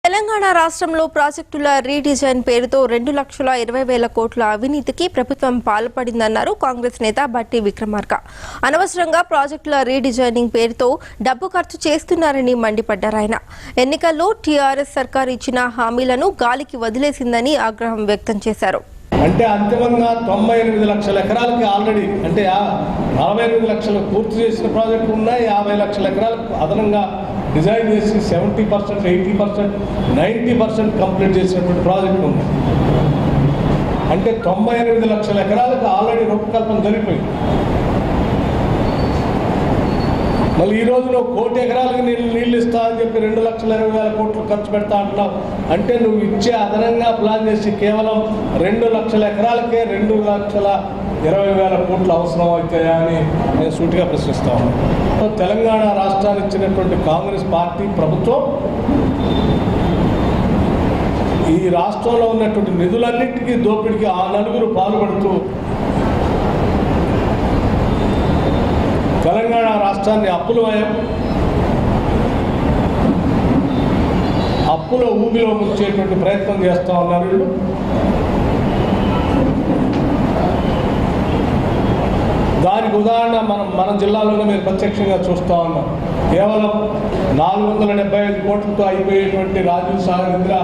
తెలంగాణ రాష్ట్రంలో ప్రాజెక్టుల రీడిజైన్ పేరుతో 2,20,000 కోట్ల అవినీతికి ప్రభుత్వం పాల్పడిందన్నారు కాంగ్రెస్ నేత బట్టి విక్రమార్క. అనవసరంగా ప్రాజెక్టుల రీడిజైనింగ్ పేరుతో డబ్బు ఖర్చు చేస్తున్నారని మండిపడ్డారు ఆయన. ఎన్నికల్లో టీఆర్ఎస్ సర్కార్ ఇచ్చిన హామీలను గాలికి వదిలేసిందని ఆగ్రహం వ్యక్తం చేశారు. అంటే అంతిమంగా 98 లక్షల ఎకరాలకి ఆల్రెడీ అంటే 48 లక్షలు పూర్తి చేసిన ప్రాజెక్టులు ఉన్నాయి. 50 లక్షల ఎకరాలకు అదనంగా డిజైన్ చేసి 70%, 80%, 90% కంప్లీట్ చేసినటువంటి ప్రాజెక్టులు ఉన్నాయి. అంటే 98 లక్షల ఎకరాలకు ఆల్రెడీ రూపకల్పన జరిగిపోయింది. మళ్ళీ ఈ రోజు నువ్వు 1 కోటి ఎకరాలకు నీళ్ళు ఇస్తా అని చెప్పి 2,20,000 కోట్లు ఖర్చు పెడతా అంటున్నావు. అంటే నువ్వు ఇచ్చే అదనంగా ప్లాన్ చేసి కేవలం 2 లక్షల ఎకరాలకే 2,20,000 కోట్లు అవసరం అవుతాయా అని నేను సూటిగా ప్రశ్నిస్తా ఉన్నాను. తెలంగాణ రాష్ట్రాన్ని ఇచ్చినటువంటి కాంగ్రెస్ పార్టీ ప్రభుత్వం ఈ రాష్ట్రంలో ఉన్నటువంటి నిధులన్నింటికీ దోపిడీకి ఆ నలుగురు పాల్పడుతూ తెలంగాణ రాష్ట్రాన్ని అప్పుల ఊబిలో ముంచేటువంటి ప్రయత్నం చేస్తూ ఉన్నారు వీళ్ళు. దానికి ఉదాహరణ మన జిల్లాలోనే మీరు ప్రత్యక్షంగా చూస్తూ ఉన్నాం. కేవలం 475 కోట్లతో అయిపోయేటువంటి రాజీవ్ సాగర్ ఇందిరా